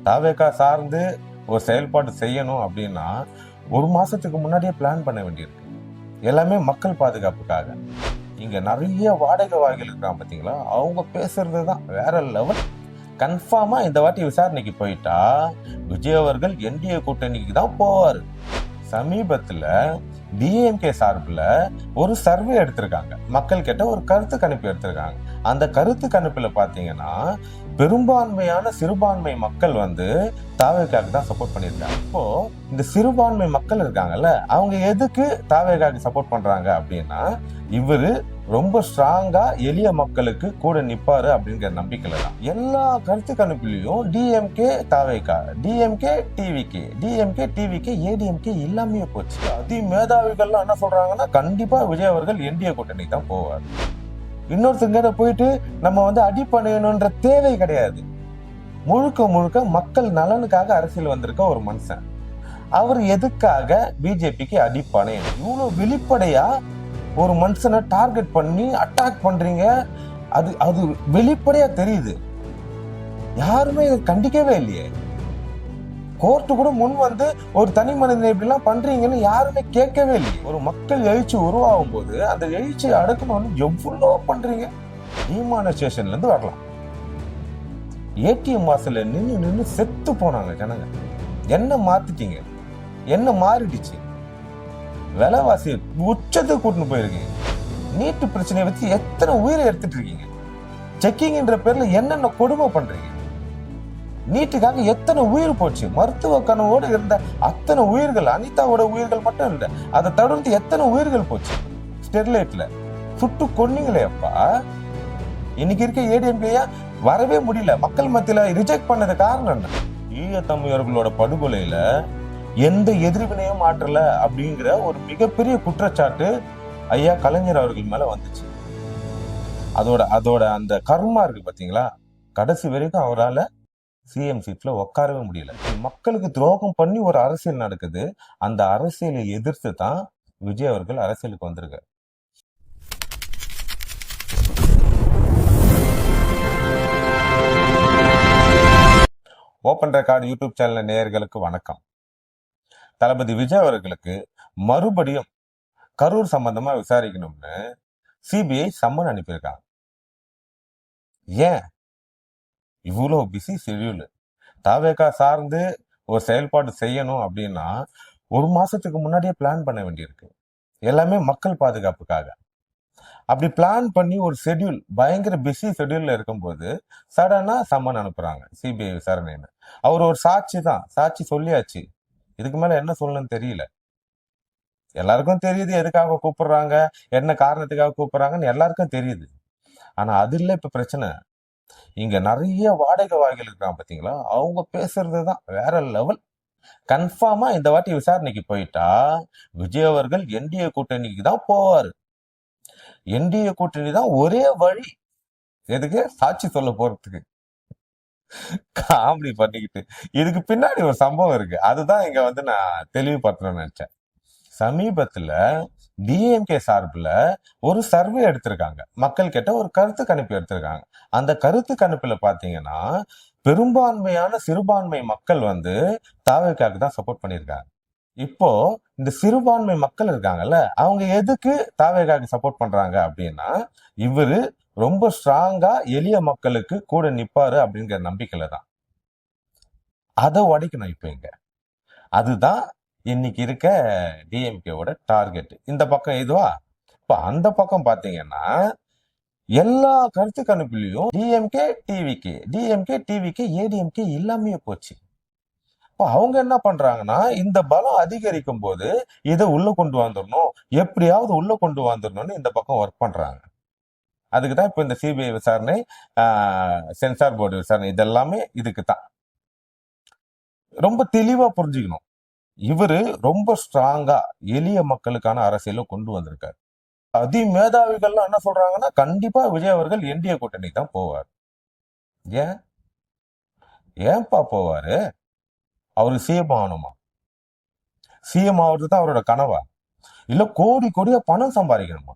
தாவேக்கா சார்ந்து ஒரு செயல்பாடு செய்யணும் அப்படின்னா 1 மாசத்துக்கு முன்னாடியே பிளான் பண்ண வேண்டியிருக்கு. எல்லாமே மக்கள் பாதுகாப்புக்காக. இங்க நிறைய வாடகை வாய்கள் இருக்காங்க பாத்தீங்களா, அவங்க பேசுறது தான் வேற லெவல். கன்ஃபார்மா இந்த வாட்டி விசாரணைக்கு போயிட்டா விஜய் அவர்கள் என்டிஏ கூட்டணிக்கு தான் போவாரு. சமீபத்துல டிஎம்கே சார்பில் ஒரு சர்வே எடுத்திருக்காங்க, மக்கள் கிட்ட ஒரு கருத்து கணிப்பு எடுத்திருக்காங்க. அந்த கருத்து கணிப்புல பாத்தீங்கன்னா பெரும்பான்மையான சிறுபான்மை மக்கள் தாவேகாக்கு தான் சப்போர்ட் பண்ணியிருக்காங்க. இப்போ இந்த சிறுபான்மை மக்கள் இருக்காங்கல்ல, அவங்க எதுக்கு தாவேகாக்கு சப்போர்ட் பண்றாங்க அப்படின்னா, இவரு ரொம்ப ஸ்ட்ராங்கா எளிய மக்களுக்கு கூட நிப்பாரு அப்படிங்கிற நம்பிக்கையில தான். எல்லா கருத்து கணிப்புலயும் டிஎம்கே தாவேகா, DMK TVK, DMK TVK, ADMK இல்லாமே போச்சு. அதி மேதாவிகள்லாம் என்ன சொல்றாங்கன்னா, கண்டிப்பா விஜய் அவர்கள் என்டிஏ கூட்டணி தான் போவார். இன்னொருத்தங்க போயிட்டு நம்ம அடி பண்ணணும்ன்ற தேவை கிடையாது. முழுக்க முழுக்க மக்கள் நலனுக்காக அரசியல் வந்திருக்க ஒரு மனுஷன். அவர் எதுக்காக பிஜேபிக்கு அடி பண்ணணும்? இவ்வளவு வெளிப்படையா ஒரு மனுஷனை டார்கெட் பண்ணி அட்டாக் பண்றீங்க. அது வெளிப்படையா தெரியுது. யாருமே இதை கண்டிக்கவே இல்லையே. கோர்ட்டு கூட முன் ஒரு தனி மனிதனை இப்படிலாம் பண்றீங்கன்னு யாருமே கேட்கவே இல்லை. ஒரு மக்கள் எழுச்சி உருவாகும் போது அந்த எழுச்சியை அடக்கணும்னு எவ்வளோ பண்றீங்க. டிமானிஸ்ட்ரேஷன்ல இருந்து வரலாம், ஏடிஎம் வாசல்ல நின்று செத்து போனாங்க ஜனங்க. என்ன மாத்திட்டீங்க? என்ன மாறிடுச்சு? விலைவாசி உச்சத்துக்கு கூட்டின்னு போயிருக்கீங்க. நீட்டு பிரச்சனையை வச்சு எத்தனை உயிரை எடுத்துட்டு இருக்கீங்க. செக்கிங்ன்ற பேர்ல என்னென்ன கொடுமை பண்றீங்க. நீட்டுக்காக எத்தனை உயிர் போச்சு. மருத்துவ கனவோடு இருந்த அத்தனை உயிர்கள், அனிதாவோட உயிர்கள் மட்டும் இல்லை, அதை தொடர்ந்து எத்தனை உயிர்கள் போச்சு. ஸ்டெர்லைட்ல சுட்டு கொன்னீங்களே அப்பா. இன்னைக்கு இருக்க ஏடிஎம்கேயா வரவே முடியல. மக்கள் மத்தியில ரிஜெக்ட் பண்ணது காரணம் என்ன? ஈழத்தமிழர்களோட படுகொலையில எந்த எதிர்வினையும் ஆற்றல அப்படிங்கிற ஒரு மிகப்பெரிய குற்றச்சாட்டு ஐயா கலைஞர் அவர்கள் மேல வந்துச்சு. அதோட அந்த கர்மா இருக்கு பாத்தீங்களா, கடைசி வரைக்கும் அவரால் சிஎம் சீட்ல உட்காரவே முடியல. மக்களுக்கு துரோகம் பண்ணி ஒரு அரசியல் நடக்குது. அந்த அரசியலை எதிர்த்து தான் விஜய் அவர்கள் அரசியலுக்கு வந்திருக்காரு. ஓபன் ரெக்கார்டு யூடியூப் சேனல் நேயர்களுக்கு வணக்கம். தளபதி விஜய் அவர்களுக்கு மறுபடியும் கரூர் சம்பந்தமா விசாரிக்கணும்னு சிபிஐ சம்மன் அனுப்பியிருக்காங்க. ஏன் இவ்வளோ பிஸி ஷெட்யூல்? தாவேக்கா சார்ந்து ஒரு செயல்பாடு செய்யணும் அப்படின்னா 1 மாசத்துக்கு முன்னாடியே பிளான் பண்ண வேண்டியிருக்கு. எல்லாமே மக்கள் பாதுகாப்புக்காக. அப்படி பிளான் பண்ணி ஒரு ஷெட்யூல், பயங்கர பிஸி ஷெட்யூல்ல இருக்கும்போது சடனா சம்மன் அனுப்புறாங்க சிபிஐ விசாரணைன்னு. அவர் ஒரு சாட்சி தான், சாட்சி சொல்லியாச்சு. இதுக்கு மேல என்ன சொல்லணும்னு தெரியல. எல்லாருக்கும் தெரியுது எதுக்காக கூப்பிடுறாங்க, என்ன காரணத்துக்காக கூப்பிடுறாங்கன்னு எல்லாருக்கும் தெரியுது. ஆனா அது இல்லை இப்ப பிரச்சனை. இங்க நிறைய வாடகை வாய்கள் இருக்காங்க பாத்தீங்களா, அவங்க பேசுறது தான் வேற லெவல். கன்ஃபார்மா இந்த வாட்டி விசாரணைக்கு போயிட்டா விஜய் அவர்கள் என்டிஏ கூட்டணிக்கு தான் போவாரு. என்டிஏ கூட்டணி தான் ஒரே வழி. எதுக்கு? சாட்சி சொல்ல போறதுக்கு. காமெடி பண்ணிக்கிட்டு இதுக்கு பின்னாடி ஒரு சம்பவம் இருக்கு. அதுதான் இங்க நான் தெளிவுபடுத்தணும்னு நினைச்சேன். சமீபத்துல டிஎம்கே சார்பில் ஒரு சர்வே எடுத்திருக்காங்க, மக்கள் கிட்ட ஒரு கருத்து கணிப்பு எடுத்திருக்காங்க. அந்த கருத்து கணிப்புல பாத்தீங்கன்னா பெரும்பான்மையான சிறுபான்மை மக்கள் தாவேகாக்கு தான் சப்போர்ட் பண்ணியிருக்காங்க. இப்போ இந்த சிறுபான்மை மக்கள் இருக்காங்கல்ல, அவங்க எதுக்கு தாவேகாக்கு சப்போர்ட் பண்றாங்க அப்படின்னா, இவரு ரொம்ப ஸ்ட்ராங்கா எளிய மக்களுக்கு கூட நிப்பாரு அப்படிங்கிற நம்பிக்கையில தான். அதை உடைக்கணும் இப்ப இங்க. அதுதான் இன்னைக்கு இருக்க டிஎம்கேவோட டார்கெட். இந்த பக்கம் இதுவா? இப்ப அந்த பக்கம் பாத்தீங்கன்னா எல்லா கருத்து கணிப்புலயும் DMK TVK, DMK TVK, ADMK இல்லாமே போச்சு. இப்போ அவங்க என்ன பண்றாங்கன்னா, இந்த பலம் அதிகரிக்கும் போது இதை உள்ள கொண்டு வந்துடணும், எப்படியாவது உள்ள கொண்டு வந்துடணும்னு இந்த பக்கம் ஒர்க் பண்றாங்க. அதுக்குதான் இப்ப இந்த சிபிஐ விசாரணை, சென்சார் போர்டு விசாரணை, இதெல்லாமே இதுக்கு தான். ரொம்ப தெளிவா புரிஞ்சுக்கணும். இவரு ரொம்ப ஸ்ட்ராங்கா எளிய மக்களுக்கான அரசியல கொண்டு வந்திருக்காரு. அதி மேதாவிகள்லாம் என்ன சொல்றாங்கன்னா, கண்டிப்பா விஜய் அவர்கள் என்டிஏ கூட்டணி தான் போவார். ஏன்பா போவாரு? அவரு சிஎம் ஆகணுமா? சிஎம் ஆகுறது தான் அவரோட கனவா? இல்ல கோடி கோடியா பணம் சம்பாதிக்கணுமா?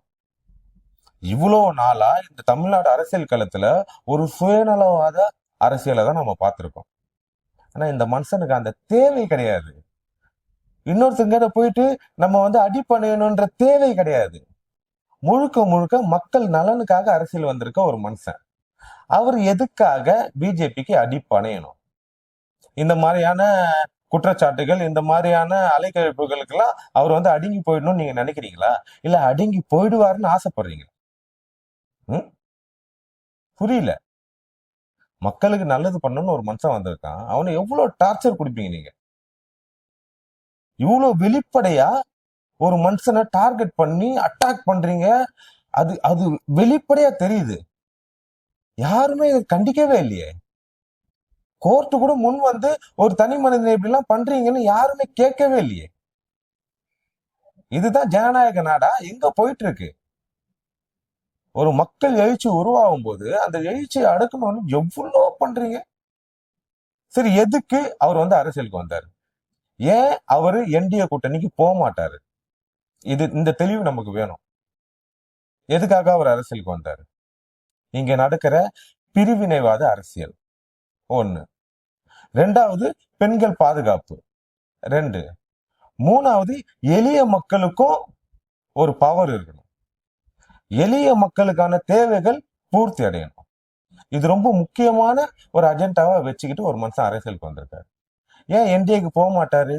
இவ்வளவு நாளா இந்த தமிழ்நாடு அரசியல் களத்துல ஒரு சுயநலவாத அரசியலை தான் நம்ம பார்த்திருக்கோம். ஆனா இந்த மனுஷனுக்கு அந்த தேவை கிடையாது. இன்னொருத்தங்க போயிட்டு நம்ம அடி பண்ணணும்ன்ற தேவை கிடையாது. முழுக்க முழுக்க மக்கள் நலனுக்காக அரசியல் வந்திருக்க ஒரு மனுஷன். அவர் எதுக்காக பிஜேபிக்கு அடி பணையணும்? இந்த மாதிரியான குற்றச்சாட்டுகள், இந்த மாதிரியான அலைக்கழிப்புகளுக்கெல்லாம் அவர் அடங்கி போயிடணும்னு நீங்க நினைக்கிறீங்களா? இல்ல அடங்கி போயிடுவாருன்னு ஆசைப்படுறீங்களா? புரியல. மக்களுக்கு நல்லது பண்ணணும்னு ஒரு மனுஷன் வந்திருக்கான். அவனை எவ்வளவு டார்ச்சர் கொடுப்பீங்க நீங்க? இவ்வளவு வெளிப்படையா ஒரு மனுஷனை டார்கெட் பண்ணி அட்டாக் பண்றீங்க. அது அது வெளிப்படையா தெரியுது. யாருமே இதை கண்டிக்கவே இல்லையே. கோர்ட்டு கூட முன் ஒரு தனி மனிதனை இப்படி எல்லாம் பண்றீங்கன்னு யாருமே கேட்கவே இல்லையே. இதுதான் ஜனநாயக நாடா? எங்க போயிட்டு இருக்கு? ஒரு மக்கள் எழுச்சி உருவாகும் போது அந்த எழுச்சியை அடக்கணும்னு எவ்வளவு பண்றீங்க. சரி, எதுக்கு அவர் அரசியலுக்கு வந்தாரு? ஏன் அவரு என்டிஏ கூட்டணிக்கு போக மாட்டாரு? இந்த தெளிவு நமக்கு வேணும். எதுக்காக அவர் அரசியலுக்கு வந்தாரு? இங்க நடக்கிற பிரிவினைவாத அரசியல் ஒண்ணு. ரெண்டாவது, பெண்கள் பாதுகாப்பு 2. மூணாவது, எளிய மக்களுக்கும் ஒரு பவர் இருக்கணும். எளிய மக்களுக்கான தேவைகள் பூர்த்தி அடையணும். இது ரொம்ப முக்கியமான ஒரு அஜெண்டாவை வச்சுக்கிட்டு ஒரு மனுஷன் அரசியலுக்கு வந்திருக்காரு. ஏன் என்டிஏக்கு போக மாட்டாரு?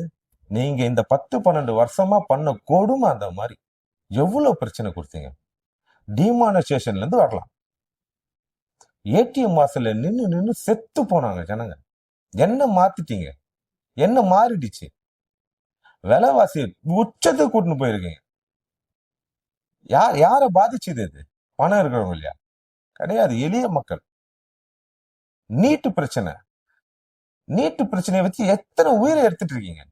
நீங்க இந்த 10-12 வருஷமா பண்ண கொடுமை அந்த மாதிரி. எவ்வளவு பிரச்சனை கொடுத்தீங்க. டிமானிசேஷன்ல இருந்து வரலாம். ஏடிஎம் வாசல்ல நின்னு செத்து போனாங்க ஜனங்க. என்ன மாத்திட்டீங்க? என்ன மாறிடுச்சு? விலைவாசி உச்சத்துக்கு கூட்டின்னு போயிருக்கீங்க. யார பாதிச்சது? இது பணம் இருக்கிறவங்க இல்லையா? கிடையாது, எளிய மக்கள். நீட்டு பிரச்சனையை வச்சு எத்தனை உயிரை எடுத்துட்டு இருக்கீங்க?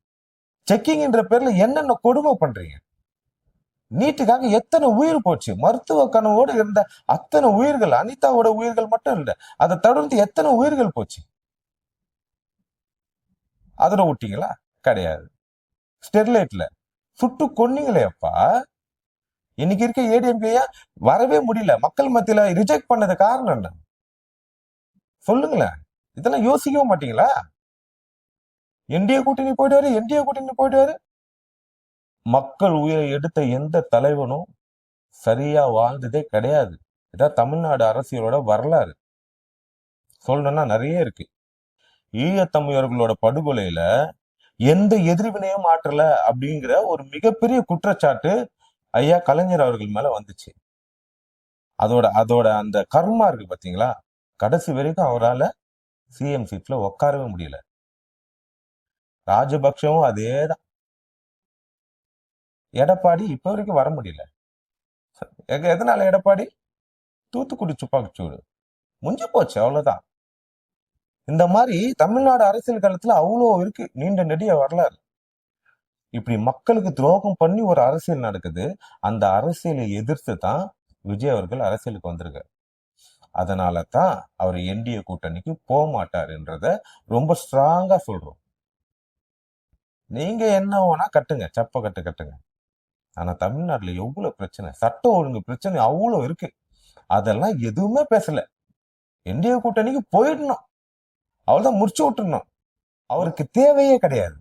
செக்கிங்ன்ற பேர்ல என்னென்ன கொடுமை பண்றீங்க? நீட்டுக்காக எத்தனை உயிர் போச்சு? மருத்துவ கனவோடு இருந்த அத்தனை உயிர்கள், அனிதாவோட உயிர்கள் மட்டும் இல்ல, அதை தொடர்ந்து எத்தனை உயிர்கள் போச்சு? அதுல விட்டீங்களா? கிடையாது. ஸ்டெர்லைட்ல சுட்டு கொன்னீங்களே அப்பா. இன்னைக்கு இருக்க ஏடிஎம்கேயா வரவே முடியல. மக்கள் மத்தியில ரிஜெக்ட் பண்ணது காரணம் என்ன? சொல்லுங்களேன். இதெல்லாம் யோசிக்கவே மாட்டீங்களா? என்டிஏ கூட்டணி போயிடுவாரு. மக்கள் உயிரை எடுத்த எந்த தலைவனும் சரியா வாழ்ந்ததே கிடையாது. இதான் தமிழ்நாடு அரசியலோட வரலாறு. சொல்லணும்னா நிறைய இருக்கு. ஈழத்தமிழர்களோட படுகொலையில எந்த எதிர்வினையும் ஆற்றல அப்படிங்கிற ஒரு மிகப்பெரிய குற்றச்சாட்டு ஐயா கலைஞர் அவர்கள் மேல வந்துச்சு. அதோட அந்த கர்மா இருக்கு பாத்தீங்களா? கடைசி வரைக்கும் அவரால் சிஎம் சீட்ல உட்காரவே முடியல. ராஜபக்சவும் அதேதான். எடப்பாடி இப்ப வரைக்கும் வர முடியல. எதனால? எடப்பாடி தூத்துக்குடி துப்பாக்கிச்சூடு முடிஞ்சு போச்சு, அவ்வளவுதான். இந்த மாதிரி தமிழ்நாடு அரசியல் காலத்துல அவ்வளோ இருக்கு, நீண்ட நெடிய வரலாறு. இப்படி மக்களுக்கு துரோகம் பண்ணி ஒரு அரசியல் நடக்குது. அந்த அரசியலை எதிர்த்து தான் விஜய் அவர்கள் அரசியலுக்கு வந்திருக்காரு. அதனால தான் அவர் என்டிஏ கூட்டணிக்கு போக மாட்டாருன்றத ரொம்ப ஸ்ட்ராங்கா சொல்றோம். நீங்க என்ன வேணா கட்டுங்க, செப்ப கட்டுங்க. ஆனா தமிழ்நாட்டுல எவ்வளவு பிரச்சனை, சட்ட ஒழுங்கு பிரச்சனை அவ்வளவு இருக்கு. அதெல்லாம் எதுவுமே பேசல. என்டிஏ கூட்டணிக்கு போயிடணும், அவள்தான் முடிச்சு விட்டுறணும். அவருக்கு தேவையே கிடையாது.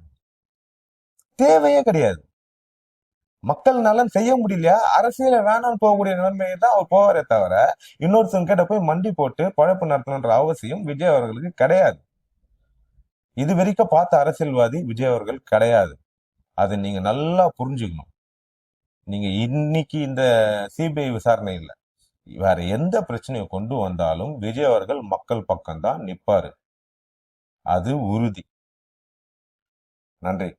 மக்கள் நலன் செய்ய முடியலையா? அரசியல வேணாம்னு போகக்கூடிய நிலைமையை தான் அவர் போவாரே தவிர இன்னொருத்தங்க கிட்ட போய் மண்டி போட்டு பழப்பு நடத்தணுன்ற அவசியம் விஜய் அவர்களுக்கு கிடையாது. இது வரைக்கும் பார்த்த அரசியல்வாதி விஜய் அவர்கள் கிடையாது. அதை நீங்க நல்லா புரிஞ்சுக்கணும். நீங்க இன்னைக்கு இந்த சிபிஐ விசாரணை இல்லை, வேற எந்த பிரச்சனையை கொண்டு வந்தாலும் விஜய் அவர்கள் மக்கள் பக்கம்தான் நிப்பாரு. அது உறுதி. நன்றி.